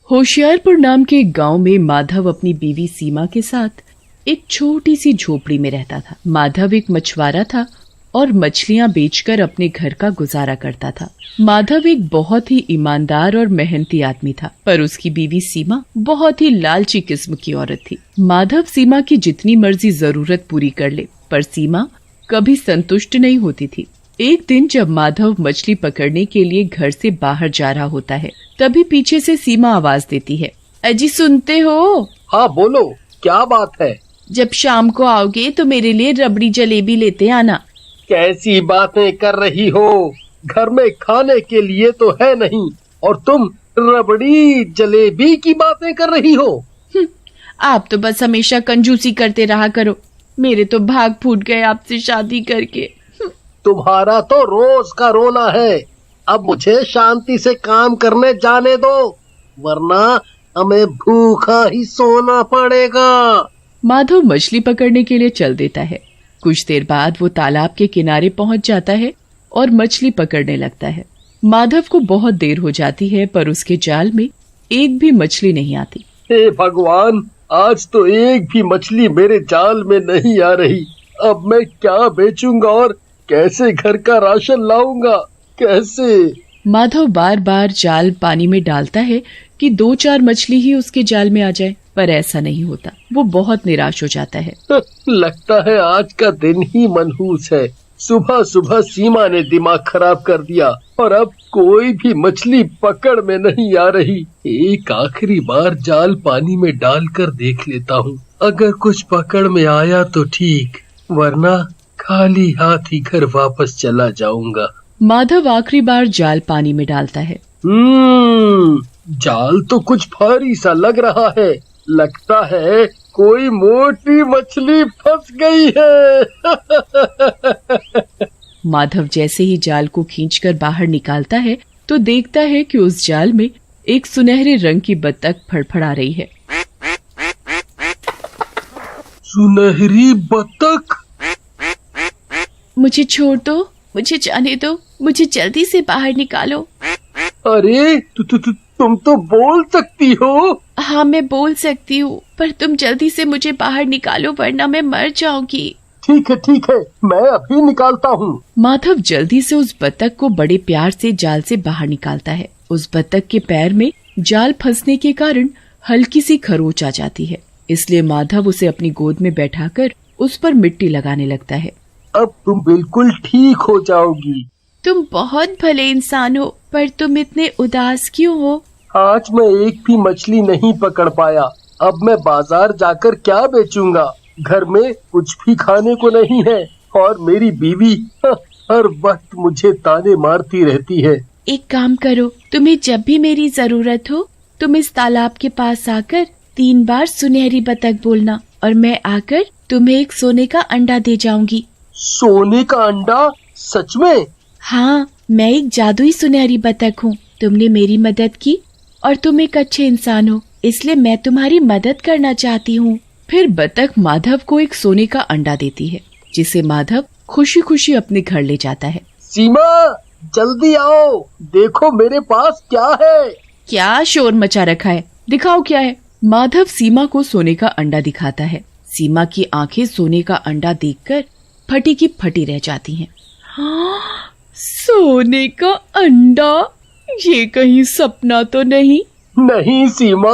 होशियारपुर नाम के एक गांव में माधव अपनी बीवी सीमा के साथ एक छोटी सी झोपड़ी में रहता था। माधव एक मछुआरा था और मछलियां बेचकर अपने घर का गुजारा करता था। माधव एक बहुत ही ईमानदार और मेहनती आदमी था, पर उसकी बीवी सीमा बहुत ही लालची किस्म की औरत थी। माधव सीमा की जितनी मर्जी जरूरत पूरी कर ले, पर सीमा कभी संतुष्ट नहीं होती थी। एक दिन जब माधव मछली पकड़ने के लिए घर से बाहर जा रहा होता है, तभी पीछे से सीमा आवाज देती है, अजी सुनते हो? हाँ बोलो, क्या बात है? जब शाम को आओगे तो मेरे लिए रबड़ी जलेबी लेते आना। कैसी बातें कर रही हो? घर में खाने के लिए तो है नहीं और तुम रबड़ी जलेबी की बातें कर रही हो? आप तो बस हमेशा कंजूसी करते रहा करो। मेरे तो भाग फूट गए आपसे शादी करके। तुम्हारा तो रोज का रोना है। अब मुझे शांति से काम करने जाने दो, वरना हमें भूखा ही सोना पड़ेगा। माधव मछली पकड़ने के लिए चल देता है। कुछ देर बाद वो तालाब के किनारे पहुंच जाता है और मछली पकड़ने लगता है। माधव को बहुत देर हो जाती है, पर उसके जाल में एक भी मछली नहीं आती। हे भगवान, आज तो एक भी मछली मेरे जाल में नहीं आ रही। अब मैं क्या बेचूंगा और कैसे घर का राशन लाऊंगा? कैसे? माधव बार बार जाल पानी में डालता है कि 2-4 मछली ही उसके जाल में आ जाए, पर ऐसा नहीं होता। वो बहुत निराश हो जाता है। लगता है आज का दिन ही मनहूस है। सुबह सुबह सीमा ने दिमाग खराब कर दिया और अब कोई भी मछली पकड़ में नहीं आ रही। एक आखिरी बार जाल पानी में डालकर देख लेता हूँ। अगर कुछ पकड़ में आया तो ठीक, वरना खाली हाथ ही घर वापस चला जाऊंगा। माधव आखिरी बार जाल पानी में डालता है। जाल तो कुछ भारी सा लग रहा है। लगता है कोई मोटी मछली फंस गई है। माधव जैसे ही जाल को खींचकर बाहर निकालता है तो देखता है कि उस जाल में एक सुनहरे रंग की बत्तख फड़फड़ा रही है। सुनहरी बत्तख? मुझे छोड़ दो, मुझे जाने दो, मुझे जल्दी से बाहर निकालो। अरे तुम तो बोल सकती हो। हाँ मैं बोल सकती हूँ, पर तुम जल्दी से मुझे बाहर निकालो वरना मैं मर जाऊंगी। ठीक है, मैं अभी निकालता हूँ। माधव जल्दी से उस बत्तख को बड़े प्यार से जाल से बाहर निकालता है। उस बत्तख के पैर में जाल फंसने के कारण हल्की सी खरोंच आ जाती है, इसलिए माधव उसे अपनी गोद में बैठाकर उस पर मिट्टी लगाने लगता है। अब तुम बिल्कुल ठीक हो जाओगी। तुम बहुत भले इंसान हो, पर तुम इतने उदास क्यों हो? आज मैं एक भी मछली नहीं पकड़ पाया। अब मैं बाजार जाकर क्या बेचूंगा? घर में कुछ भी खाने को नहीं है और मेरी बीवी हर वक्त मुझे ताने मारती रहती है। एक काम करो, तुम्हें जब भी मेरी जरूरत हो तुम इस तालाब के पास आकर 3 बार सुनहरी बत्तख बोलना और मैं आकर तुम्हें एक सोने का अंडा दे जाऊंगी। सोने का अंडा? सच में? हाँ, मैं एक जादुई सुनहरी बत्तख हूँ। तुमने मेरी मदद की और तुम एक अच्छे इंसान हो, इसलिए मैं तुम्हारी मदद करना चाहती हूँ। फिर बत्तख माधव को एक सोने का अंडा देती है, जिसे माधव खुशी खुशी अपने घर ले जाता है। सीमा, जल्दी आओ, देखो मेरे पास क्या है। क्या शोर मचा रखा है? दिखाओ क्या है। माधव सीमा को सोने का अंडा दिखाता है। सीमा की आंखें सोने का अंडा देखकर फटी की फटी रह जाती हैं। हाँ, सोने का अंडा? ये कहीं सपना तो नहीं? नहीं सीमा,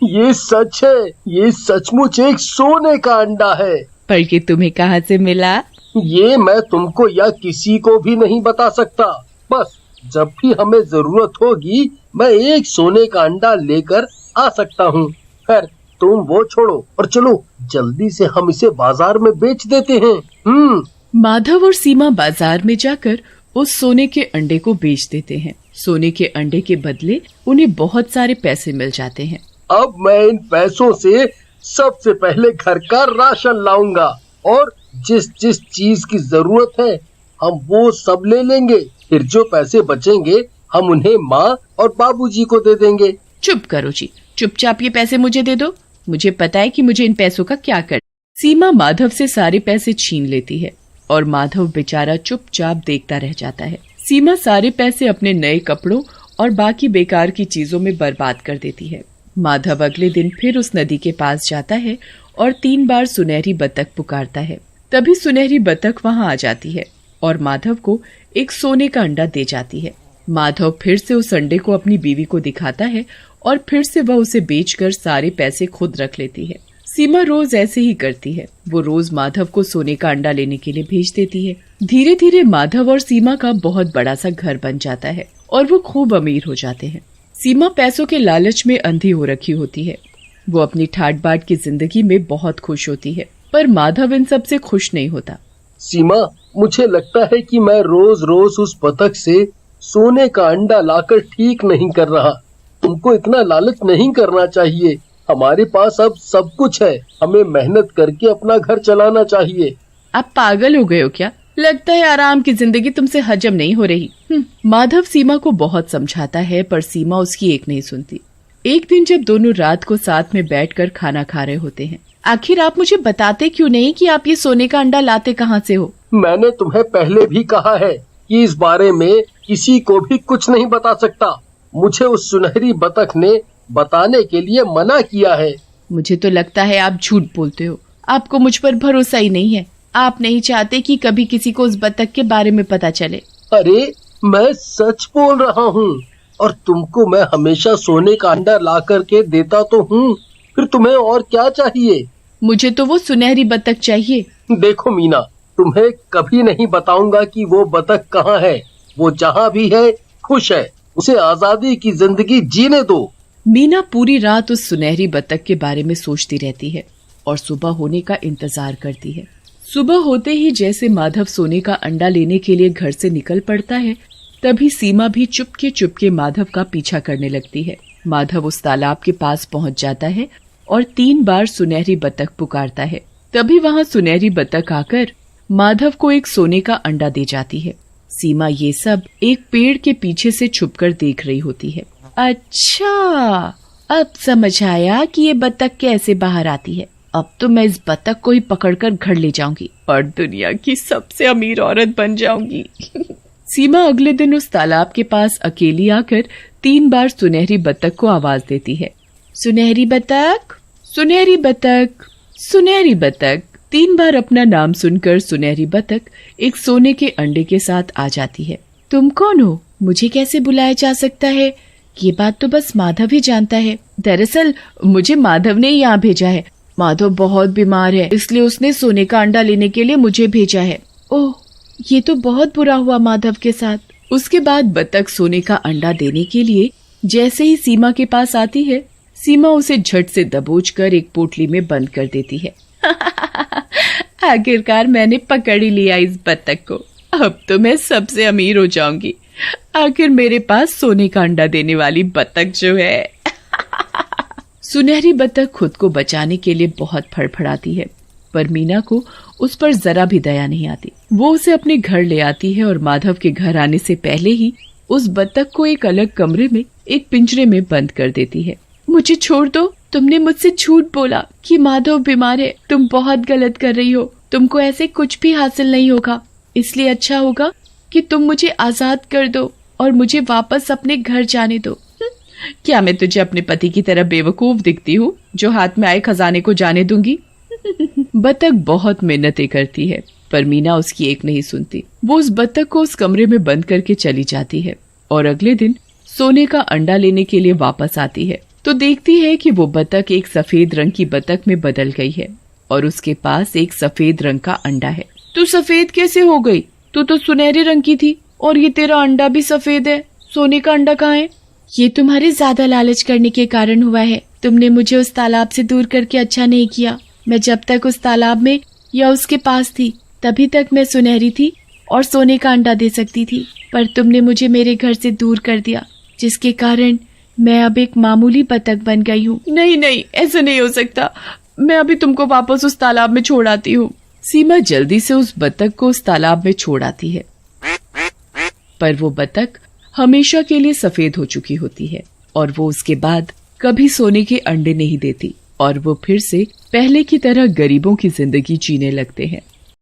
ये सच है। ये सचमुच एक सोने का अंडा है। पर ये तुम्हें कहाँ से मिला? ये मैं तुमको या किसी को भी नहीं बता सकता। बस जब भी हमें जरूरत होगी मैं एक सोने का अंडा लेकर आ सकता हूँ। खैर तुम वो छोड़ो और चलो जल्दी से हम इसे बाजार में बेच देते हैं। माधव और सीमा बाजार में जाकर उस सोने के अंडे को बेच देते हैं। सोने के अंडे के बदले उन्हें बहुत सारे पैसे मिल जाते हैं। अब मैं इन पैसों से सबसे पहले घर का राशन लाऊंगा और जिस जिस चीज की जरूरत है हम वो सब ले लेंगे। फिर जो पैसे बचेंगे हम उन्हें माँ और बाबूजी को दे देंगे। चुप करो जी, चुपचाप ये पैसे मुझे दे दो। मुझे पता है कि मुझे इन पैसों का क्या कर। सीमा माधव से सारे पैसे छीन लेती है और माधव बेचारा चुपचाप देखता रह जाता है। सीमा सारे पैसे अपने नए कपड़ों और बाकी बेकार की चीजों में बर्बाद कर देती है। माधव अगले दिन फिर उस नदी के पास जाता है और 3 बार सुनहरी बतख पुकारता है। तभी सुनहरी बतख वहाँ आ जाती है और माधव को एक सोने का अंडा दे जाती है। माधव फिर से उस अंडे को अपनी बीवी को दिखाता है और फिर से वह उसे बेचकर सारे पैसे खुद रख लेती है। सीमा रोज ऐसे ही करती है। वो रोज माधव को सोने का अंडा लेने के लिए भेज देती है। धीरे धीरे माधव और सीमा का बहुत बड़ा सा घर बन जाता है और वो खूब अमीर हो जाते हैं। सीमा पैसों के लालच में अंधी हो रखी होती है। वो अपनी ठाट बाट की जिंदगी में बहुत खुश होती है, पर माधव इन सब से खुश नहीं होता। सीमा, मुझे लगता है कि मैं रोज रोज उस बतख से सोने का अंडा लाकर ठीक नहीं कर रहा। तुमको इतना लालच नहीं करना चाहिए। हमारे पास अब सब कुछ है। हमें मेहनत करके अपना घर चलाना चाहिए। आप पागल हो गए हो क्या? लगता है आराम की जिंदगी तुमसे हजम नहीं हो रही। माधव सीमा को बहुत समझाता है, पर सीमा उसकी एक नहीं सुनती। एक दिन जब दोनों रात को साथ में बैठकर खाना खा रहे होते हैं, आखिर आप मुझे बताते क्यों नहीं कि आप ये सोने का अंडा लाते कहाँ से हो? मैंने तुम्हें पहले भी कहा है कि इस बारे में किसी को भी कुछ नहीं बता सकता। मुझे उस सुनहरी बतख ने बताने के लिए मना किया है। मुझे तो लगता है आप झूठ बोलते हो। आपको मुझ पर भरोसा ही नहीं है। आप नहीं चाहते कि कभी किसी को उस बतख के बारे में पता चले। अरे, मैं सच बोल रहा हूँ और तुमको मैं हमेशा सोने का अंडा ला करके देता तो हूँ। फिर तुम्हें और क्या चाहिए? मुझे तो वो सुनहरी बतख चाहिए। देखो मीना, तुम्हें कभी नहीं बताऊंगा कि वो बतख कहाँ है। वो जहाँ भी है खुश है। उसे आजादी की जिंदगी जीने दो। मीना पूरी रात उस सुनहरी बतख के बारे में सोचती रहती है और सुबह होने का इंतजार करती है। सुबह होते ही जैसे माधव सोने का अंडा लेने के लिए घर से निकल पड़ता है, तभी सीमा भी चुपके माधव का पीछा करने लगती है। माधव उस तालाब के पास पहुंच जाता है और 3 बार सुनहरी बतख पुकारता है। तभी वहां सुनहरी बतख आकर माधव को एक सोने का अंडा दे जाती है। सीमा ये सब एक पेड़ के पीछे से छुपकर देख रही होती है। अच्छा, अब समझ आया कि ये बतख कैसे बाहर आती है। अब तो मैं इस बतख को ही पकड़कर घर ले जाऊंगी और दुनिया की सबसे अमीर औरत बन जाऊंगी। सीमा अगले दिन उस तालाब के पास अकेली आकर 3 बार सुनहरी बतख को आवाज देती है। सुनहरी बतख, सुनहरी बतख, सुनहरी बतख। 3 बार अपना नाम सुनकर सुनहरी बतख एक सोने के अंडे के साथ आ जाती है। तुम कौन हो? मुझे कैसे बुलाया जा सकता है? ये बात तो बस माधव ही जानता है। दरअसल मुझे माधव ने यहाँ भेजा है। माधव बहुत बीमार है, इसलिए उसने सोने का अंडा लेने के लिए मुझे भेजा है। ओह, ये तो बहुत बुरा हुआ माधव के साथ। उसके बाद बतख सोने का अंडा देने के लिए जैसे ही सीमा के पास आती है, सीमा उसे झट से दबोचकर एक पोटली में बंद कर देती है। आखिरकार मैंने पकड़ ही लिया इस बतख को। अब तो मैं सबसे अमीर हो जाऊंगी। आखिर मेरे पास सोने का अंडा देने वाली बतख जो है। सुनहरी बतख खुद को बचाने के लिए बहुत फड़फड़ाती है, पर मीना को उस पर जरा भी दया नहीं आती। वो उसे अपने घर ले आती है और माधव के घर आने से पहले ही उस बतख को एक अलग कमरे में एक पिंजरे में बंद कर देती है। मुझे छोड़ दो। तुमने मुझसे झूठ बोला कि माधव बीमार है। तुम बहुत गलत कर रही हो। तुमको ऐसे कुछ भी हासिल नहीं होगा। इसलिए अच्छा होगा कि तुम मुझे आजाद कर दो और मुझे वापस अपने घर जाने दो। क्या मैं तुझे अपने पति की तरह बेवकूफ दिखती हूँ जो हाथ में आए खजाने को जाने दूंगी? बतख बहुत मेहनतें करती है, पर मीना उसकी एक नहीं सुनती। वो उस बतख को उस कमरे में बंद करके चली जाती है और अगले दिन सोने का अंडा लेने के लिए वापस आती है तो देखती है कि वो बतख एक सफेद रंग की बतख में बदल गई है और उसके पास एक सफेद रंग का अंडा है। तू सफेद कैसे हो गई? तू तो सुनहरे रंग की थी और ये तेरा अंडा भी सफेद है। सोने का अंडा कहाँ है? ये तुम्हारे ज्यादा लालच करने के कारण हुआ है। तुमने मुझे उस तालाब से दूर करके अच्छा नहीं किया। मैं जब तक उस तालाब में या उसके पास थी तभी तक मैं सुनहरी थी और सोने का अंडा दे सकती थी, पर तुमने मुझे मेरे घर से दूर कर दिया, जिसके कारण मैं अब एक मामूली बतख बन गई हूँ। नहीं नहीं, ऐसा नहीं हो सकता। मैं अभी तुमको वापस उस तालाब में छोड़ आती हूँ। सीमा जल्दी से उस बतख को उस तालाब में छोड़ आती है, पर वो बतख हमेशा के लिए सफेद हो चुकी होती है और वो उसके बाद कभी सोने के अंडे नहीं देती और वो फिर से पहले की तरह गरीबों की जिंदगी जीने लगते हैं।